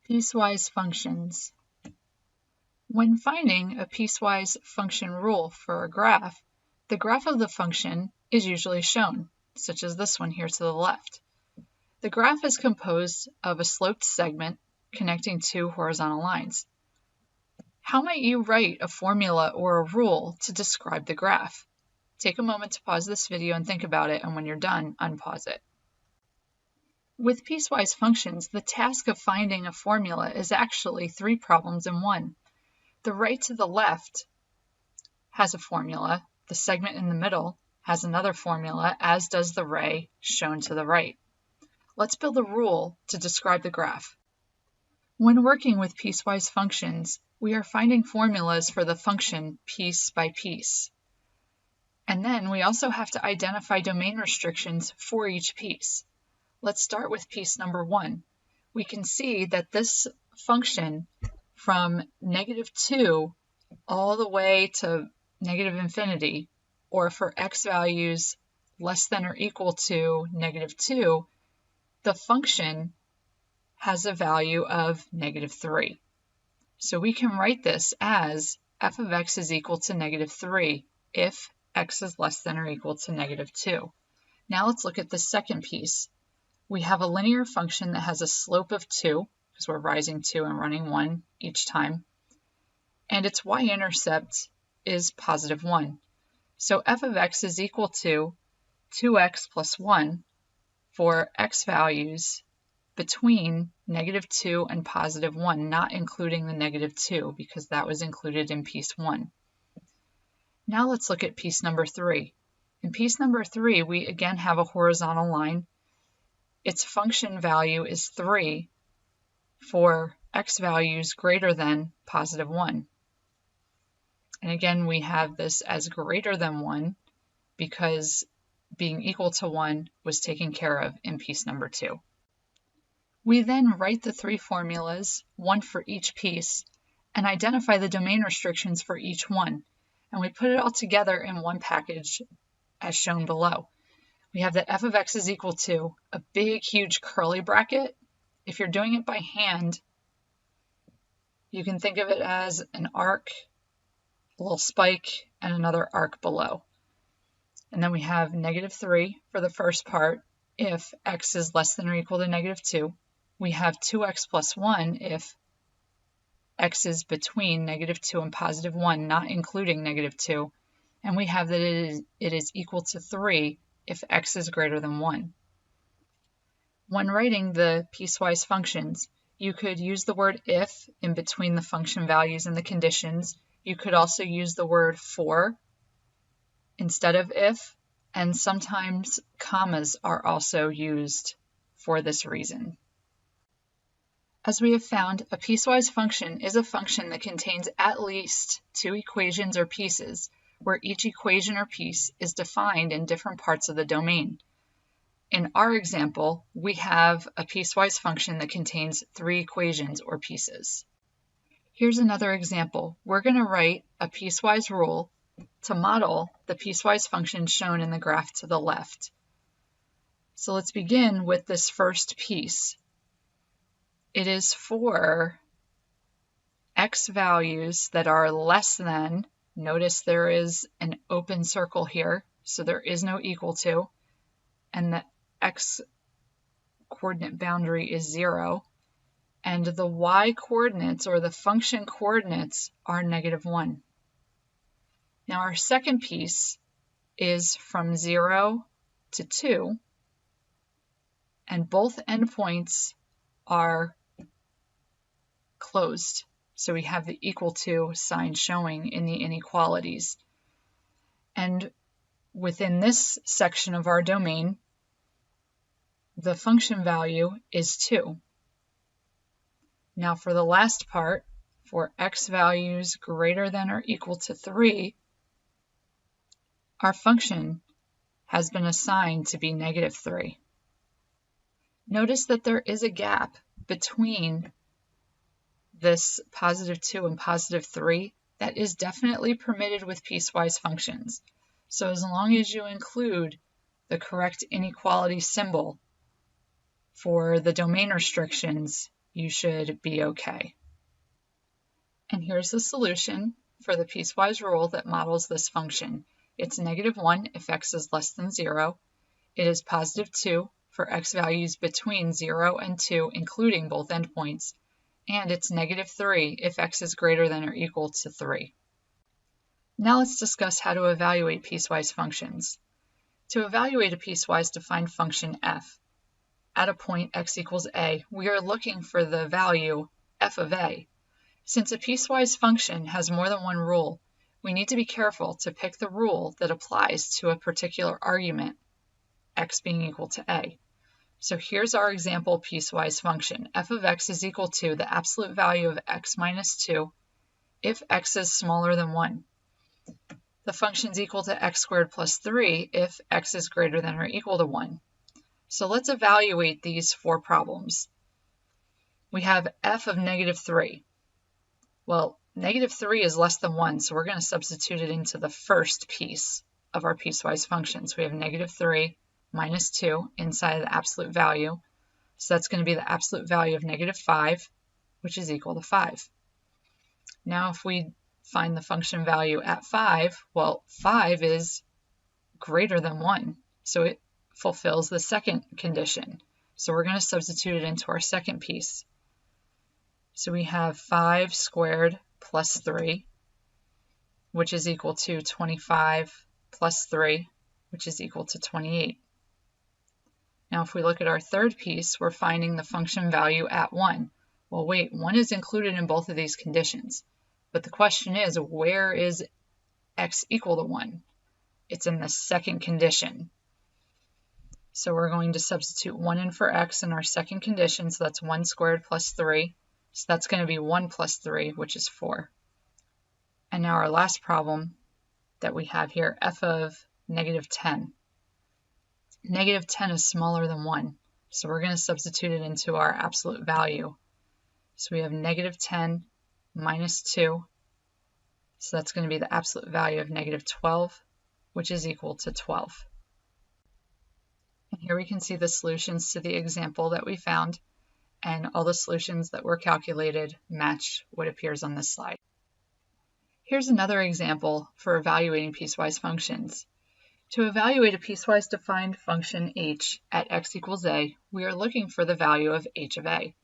Piecewise functions. When finding a piecewise function rule for a graph, the graph of the function is usually shown, such as this one here to the left. The graph is composed of a sloped segment connecting two horizontal lines. How might you write a formula or a rule to describe the graph? Take a moment to pause this video and think about it, and when you're done, unpause it. With piecewise functions, the task of finding a formula is actually three problems in one. The right to the left has a formula, the segment in the middle has another formula, as does the ray shown to the right. Let's build a rule to describe the graph. When working with piecewise functions, we are finding formulas for the function piece by piece. And then we also have to identify domain restrictions for each piece. Let's start with piece number 1. We can see that this function from -2 all the way to -infinity, or for x values less than or equal to -2, the function has a value of -3. So we can write this as f of x is equal to -3 if x is less than or equal to -2. Now let's look at the second piece. We have a linear function that has a slope of 2, because we're rising 2 and running 1 each time, and its y-intercept is +1. So f of x is equal to 2x plus 1 for x values between -2 and +1, not including the -2, because that was included in piece 1. Now let's look at piece number 3. In piece number 3, we again have a horizontal line. Its function value is 3 for x values greater than +1. And again, we have this as greater than 1 because being equal to 1 was taken care of in piece number 2. We then write the three formulas, one for each piece, and identify the domain restrictions for each one. And we put it all together in one package as shown below. We have that f of x is equal to a big, huge curly bracket. If you're doing it by hand, you can think of it as an arc, a little spike, and another arc below. And then we have -3 for the first part if x is less than or equal to -2. We have 2x plus 1 if x is between -2 and +1, not including -2. And we have that it is equal to 3 if x is greater than 1. When writing the piecewise functions, you could use the word if in between the function values and the conditions. You could also use the word for instead of if, and sometimes commas are also used for this reason. As we have found, a piecewise function is a function that contains at least two equations or pieces, where each equation or piece is defined in different parts of the domain. In our example, we have a piecewise function that contains 3 equations or pieces. Here's another example. We're going to write a piecewise rule to model the piecewise function shown in the graph to the left. So let's begin with this first piece. It is for x values that are less than, notice there is an open circle here, so there is no equal to, and the x coordinate boundary is 0, and the y coordinates or the function coordinates are -1. Now our second piece is from 0 to 2, and both endpoints are closed. So we have the equal to sign showing in the inequalities. And within this section of our domain, the function value is 2. Now for the last part, for x values greater than or equal to 3, our function has been assigned to be -3. Notice that there is a gap between this +2 and +3 that is definitely permitted with piecewise functions. So as long as you include the correct inequality symbol for the domain restrictions, you should be okay. And here's the solution for the piecewise rule that models this function. It's -1 if x is less than 0. It is +2 for x values between 0 and 2, including both endpoints. And it's -3 if x is greater than or equal to 3. Now let's discuss how to evaluate piecewise functions. To evaluate a piecewise defined function f, at a point x equals a, we are looking for the value f of a. Since a piecewise function has more than one rule, we need to be careful to pick the rule that applies to a particular argument, x being equal to a. So here's our example piecewise function. F of x is equal to the absolute value of x minus 2 if x is smaller than 1. The function is equal to x squared plus 3 if x is greater than or equal to 1. So let's evaluate these 4 problems. We have f of -3. Well, -3 is less than 1, so we're going to substitute it into the first piece of our piecewise function. So we have -3 minus 2 inside the absolute value. So that's going to be the absolute value of -5, which is equal to 5. Now if we find the function value at 5, well, 5 is greater than 1, so it fulfills the second condition. So we're going to substitute it into our second piece. So we have 5 squared plus 3, which is equal to 25 plus 3, which is equal to 28. Now if we look at our third piece, we're finding the function value at 1. Well, wait, 1 is included in both of these conditions. But the question is, where is x equal to 1? It's in the second condition. So we're going to substitute 1 in for x in our second condition, so that's 1 squared plus 3. So that's going to be 1 plus 3, which is 4. And now our last problem that we have here, f of -10. -10 is smaller than 1, so we're going to substitute it into our absolute value. So we have -10 minus 2, so that's going to be the absolute value of -12, which is equal to 12. And here we can see the solutions to the example that we found, and all the solutions that were calculated match what appears on this slide. Here's another example for evaluating piecewise functions. To evaluate a piecewise defined function h at x equals a, we are looking for the value of h of a.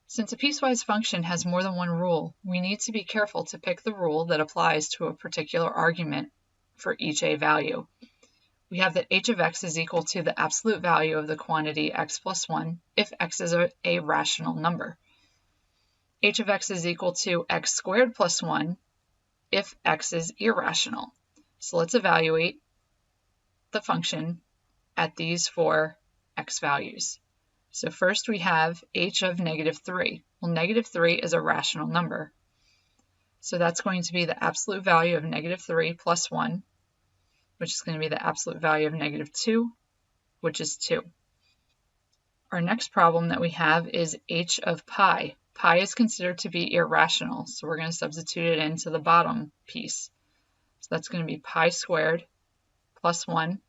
Since a piecewise function has more than one rule, we need to be careful to pick the rule that applies to a particular argument for each a value. We have that h of x is equal to the absolute value of the quantity x plus 1 if x is a rational number. H of x is equal to x squared plus 1 if x is irrational. So let's evaluate the function at these 4 x values. So first we have h of -3. Well, -3 is a rational number. So that's going to be the absolute value of -3 plus 1, which is going to be the absolute value of -2, which is 2. Our next problem that we have is h of pi. Pi is considered to be irrational, so we're going to substitute it into the bottom piece. So that's going to be pi squared plus 1.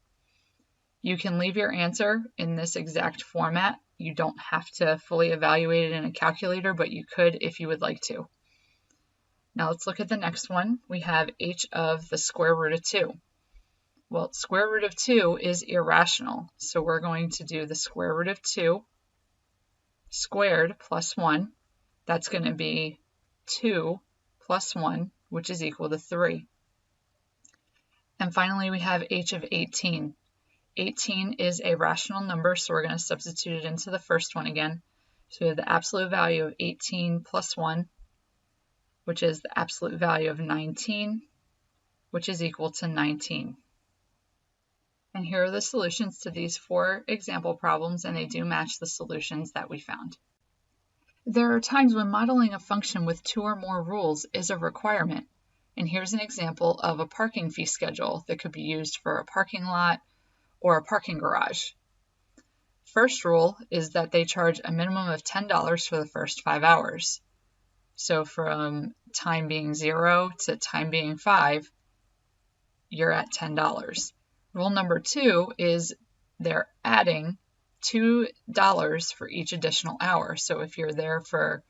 You can leave your answer in this exact format. You don't have to fully evaluate it in a calculator, but you could if you would like to. Now let's look at the next one. We have h of the square root of 2. Well, square root of 2 is irrational, so we're going to do the square root of 2 squared plus 1. That's going to be 2 plus 1, which is equal to 3. And finally, we have h of 18. 18 is a rational number, so we're going to substitute it into the first one again. So we have the absolute value of 18 plus 1, which is the absolute value of 19, which is equal to 19. And here are the solutions to these 4 example problems, and they do match the solutions that we found. There are times when modeling a function with 2 or more rules is a requirement. And here's an example of a parking fee schedule that could be used for a parking lot or a parking garage. First rule is that they charge a minimum of $10 for the first 5 hours. So from time being 0 to time being 5, you're at $10. Rule number 2 is they're adding $2 for each additional hour. So if you're there for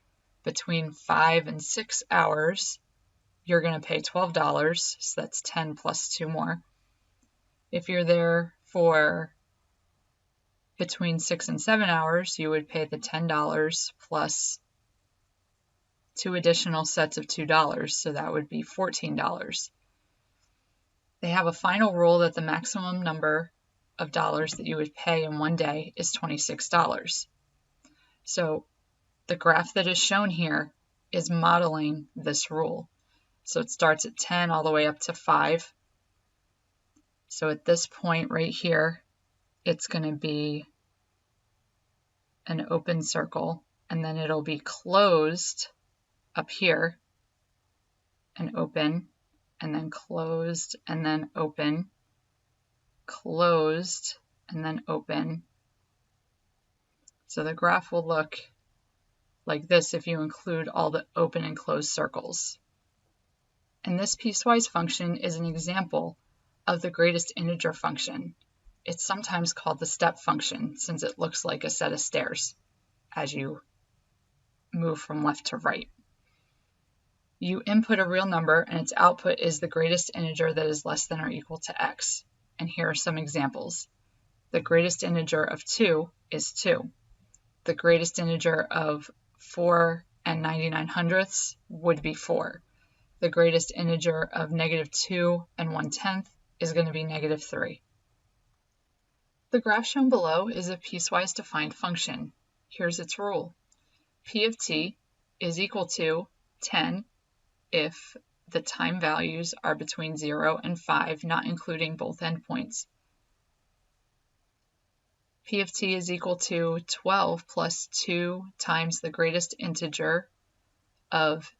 between 5 and 6 hours, you're going to pay $12, so that's 10 plus 2 more. If you're there for between 6 and 7 hours, you would pay the $10 plus 2 additional sets of $2, so that would be $14. They have a final rule that the maximum number of dollars that you would pay in one day is $26. So the graph that is shown here is modeling this rule. So it starts at 10 all the way up to 5. So at this point right here, it's going to be an open circle, and then it'll be closed up here and open, and then closed, and then open, closed, and then open. So the graph will look like this if you include all the open and closed circles. And this piecewise function is an example of the greatest integer function. It's sometimes called the step function since it looks like a set of stairs as you move from left to right. You input a real number and its output is the greatest integer that is less than or equal to x. And here are some examples. The greatest integer of 2 is 2. The greatest integer of 4 and 99 hundredths would be 4. The greatest integer of -2 and 1/10 is going to be -3. The graph shown below is a piecewise defined function. Here's its rule. P of t is equal to 10 if the time values are between 0 and 5, not including both endpoints. P of t is equal to 12 plus 2 times the greatest integer of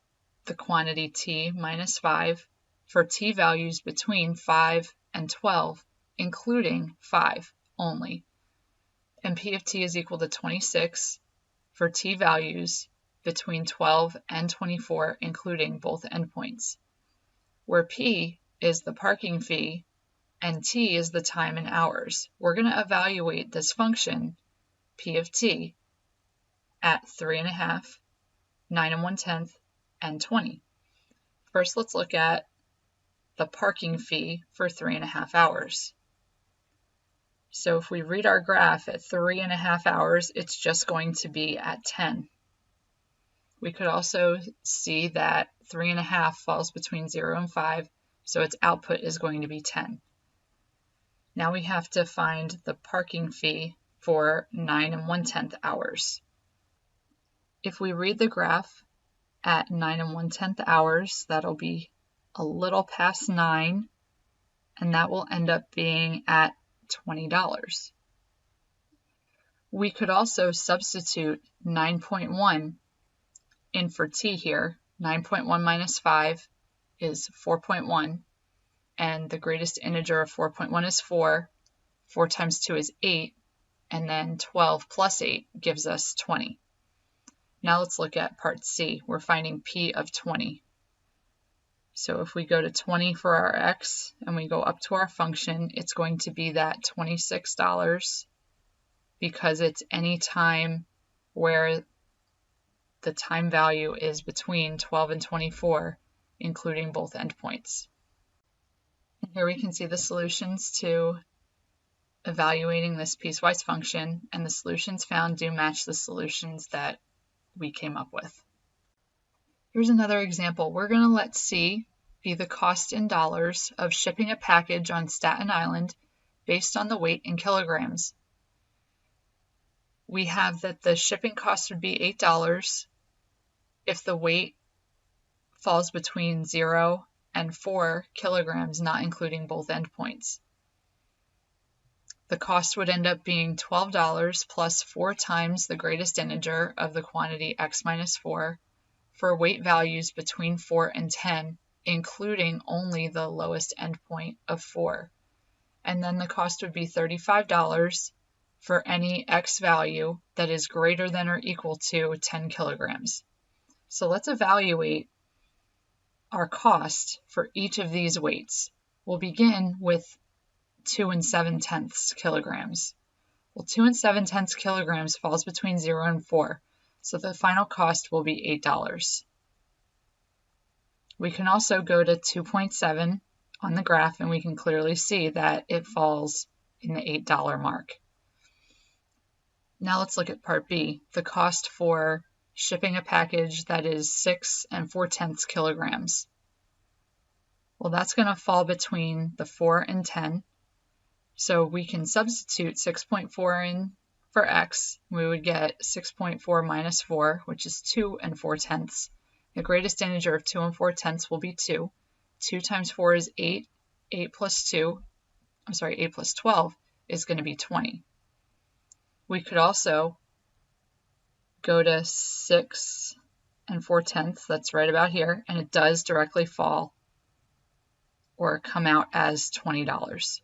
the quantity t minus 5 for t values between 5 and 12, including 5 only. And P of t is equal to 26 for t values between 12 and 24, including both endpoints, where P is the parking fee and T is the time in hours. We're going to evaluate this function, P of T, at 3.5, 9 1/10, and 20. First, let's look at the parking fee for 3.5 hours. So if we read our graph at 3.5 hours, it's just going to be at 10. We could also see that 3.5 falls between 0 and 5, so its output is going to be 10. Now we have to find the parking fee for 9 1/10 hours. If we read the graph at 9 1/10 hours, that'll be a little past 9, and that will end up being at $20. We could also substitute 9.1 in for t here. 9.1 minus 5 is 4.1, and the greatest integer of 4.1 is 4. 4 times 2 is 8, and then 12 plus 8 gives us 20. Now let's look at part C. We're finding P of 20. So if we go to 20 for our x and we go up to our function, it's going to be that $26 because it's any time where the time value is between 12 and 24, including both endpoints. And here we can see the solutions to evaluating this piecewise function, and the solutions found do match the solutions that we came up with. Here's another example. We're going to let C be the cost in dollars of shipping a package on Staten Island based on the weight in kilograms. We have that the shipping cost would be $8 if the weight falls between 0 and 4 kilograms, not including both endpoints. The cost would end up being $12 plus 4 times the greatest integer of the quantity x minus 4 for weight values between 4 and 10, including only the lowest endpoint of 4. And then the cost would be $35 for any x value that is greater than or equal to 10 kilograms. So let's evaluate our cost for each of these weights. We'll begin with 2 7/10 kilograms. Well, 2 7/10 kilograms falls between 0 and 4, so the final cost will be $8. We can also go to 2.7 on the graph, and we can clearly see that it falls in the $8 mark. Now let's look at part B, the cost for shipping a package that is 6 4/10 kilograms. Well, that's going to fall between the 4 and 10. So we can substitute 6.4 in for x. We would get 6.4 minus 4, which is 2 4/10. The greatest integer of 2 4/10 will be 2. 2 times 4 is 8. 8 plus 12 is going to be 20. We could also go to 6 4/10, that's right about here, and it does directly fall or come out as $20.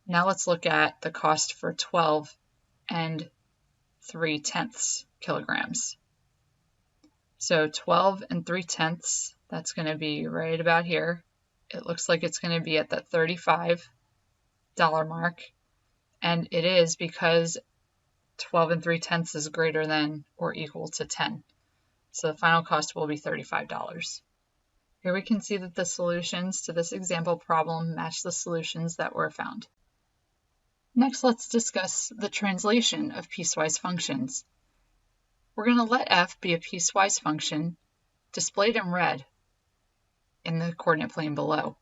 Now let's look at the cost for 12 3/10 kilograms. So 12 3/10, that's going to be right about here. It looks like it's going to be at that $35 mark, and it is because 12 3/10 is greater than or equal to 10. So the final cost will be $35. Here we can see that the solutions to this example problem match the solutions that were found. Next, let's discuss the translation of piecewise functions. We're going to let f be a piecewise function displayed in red in the coordinate plane below.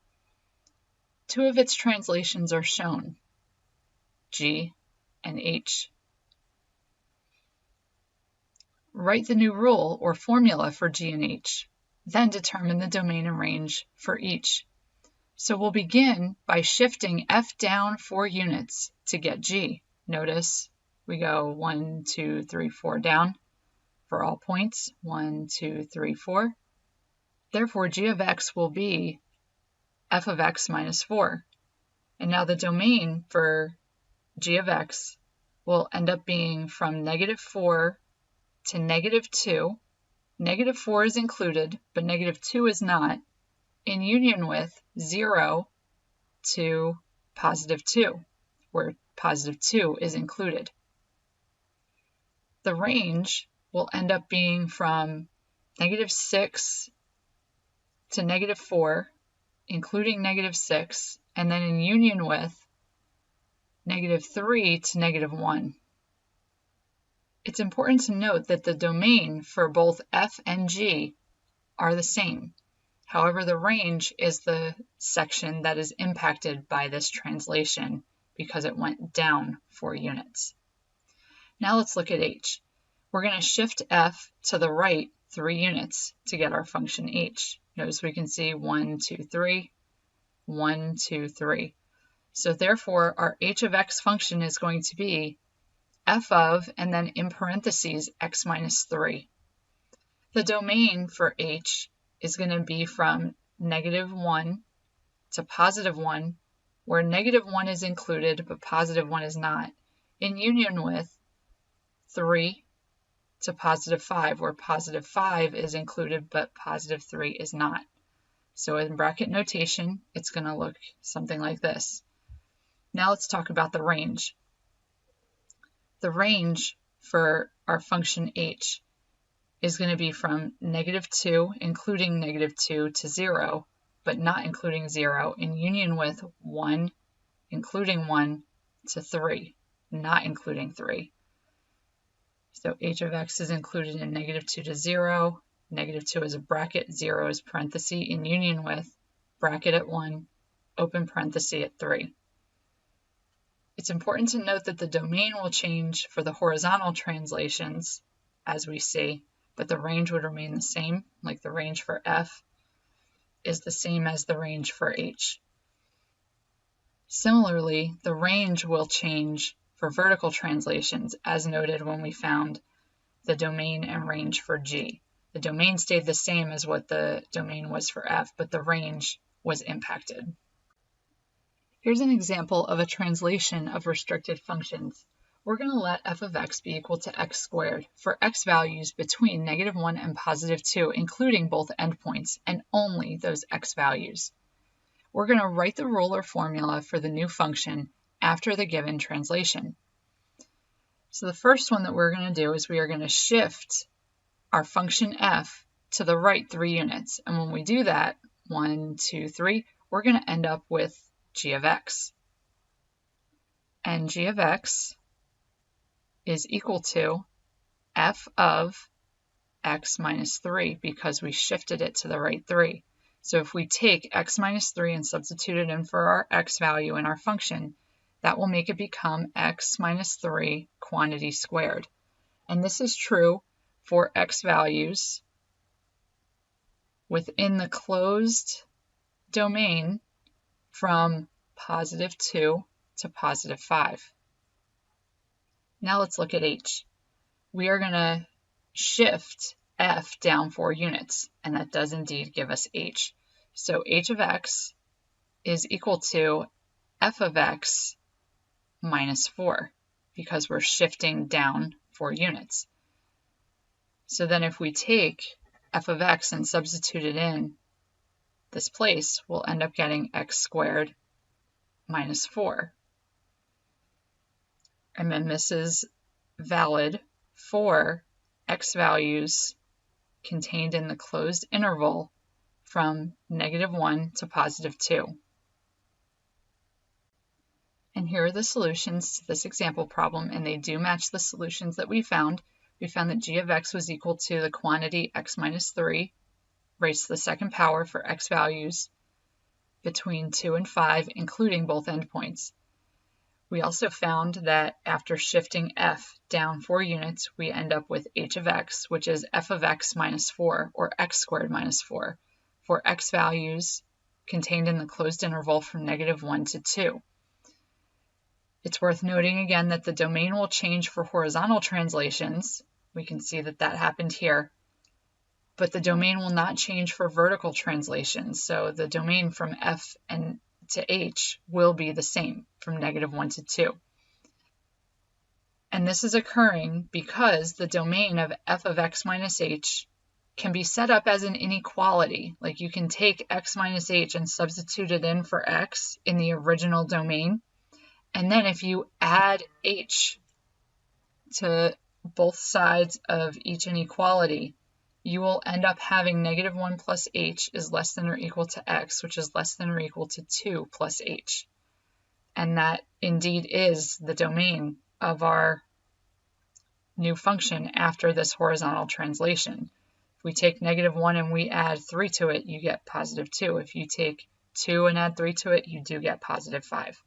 Two of its translations are shown, g and h. Write the new rule or formula for g and h, then determine the domain and range for each. So we'll begin by shifting f down 4 units to get g. Notice we go 1, 2, 3, 4 down for all points. 1, 2, 3, 4. Therefore, g of x will be f of x minus 4. And now the domain for g of x will end up being from -4 to -2. -4 is included, but -2 is not, in union with 0 to +2, where +2 is included. The range will end up being from -6 to -4, including -6, and then in union with -3 to -1. It's important to note that the domain for both f and g are the same. However, the range is the section that is impacted by this translation because it went down 4 units. Now let's look at h. We're going to shift f to the right 3 units to get our function h. Notice we can see 1, 2, 3, 1, 2, 3. So therefore, our h of x function is going to be f of, and then in parentheses, x minus 3. The domain for h is going to be from -1 to +1, where -1 is included, but +1 is not, in union with 3 to +5, where +5 is included, but +3 is not. So in bracket notation, it's going to look something like this. Now let's talk about the range. The range for our function h is going to be from -2, including -2, to 0, but not including 0, in union with 1, including 1, to 3, not including 3. So h of x is included in -2 to 0, -2 is a bracket, 0 is parenthesis, in union with bracket at 1, open parenthesis at 3. It's important to note that the domain will change for the horizontal translations, as we see, but the range would remain the same, like the range for f is the same as the range for h. Similarly, the range will change for vertical translations, as noted when we found the domain and range for g. The domain stayed the same as what the domain was for f, but the range was impacted. Here's an example of a translation of restricted functions. We're going to let f of x be equal to x squared for x values between -1 and +2, including both endpoints, and only those x values. We're going to write the rule or formula for the new function after the given translation. So the first one that we're going to do is we are going to shift our function f to the right 3 units. And when we do that, 1, 2, 3, we're going to end up with g of x. And g of x is equal to f of x minus 3 because we shifted it to the right 3. So if we take x minus 3 and substitute it in for our x value in our function, that will make it become x minus 3 quantity squared. And this is true for x values within the closed domain from positive 2 to positive 5. Now let's look at h. We are going to shift f down 4 units, and that does indeed give us h. So h of x is equal to f of x minus 4 because we're shifting down 4 units. So then if we take f of x and substitute it in this place, we'll end up getting x squared minus 4. And then this is valid for x values contained in the closed interval from -1 to positive 2. And here are the solutions to this example problem, and they do match the solutions that we found. We found that g of x was equal to the quantity x minus 3 raised to the second power for x values between 2 and 5, including both endpoints. We also found that after shifting f down 4 units, we end up with h of x, which is f of x minus 4, or x squared minus 4, for x values contained in the closed interval from -1 to 2. It's worth noting again that the domain will change for horizontal translations. We can see that that happened here. But the domain will not change for vertical translations. So the domain from f and to h will be the same from -1 to 2. And this is occurring because the domain of f of x minus h can be set up as an inequality. Like you can take x minus h and substitute it in for x in the original domain. And then if you add h to both sides of each inequality, you will end up having -1 plus h is less than or equal to x, which is less than or equal to 2 plus h. And that indeed is the domain of our new function after this horizontal translation. If we take -1 and we add 3 to it, you get positive 2. If you take 2 and add 3 to it, you do get positive 5.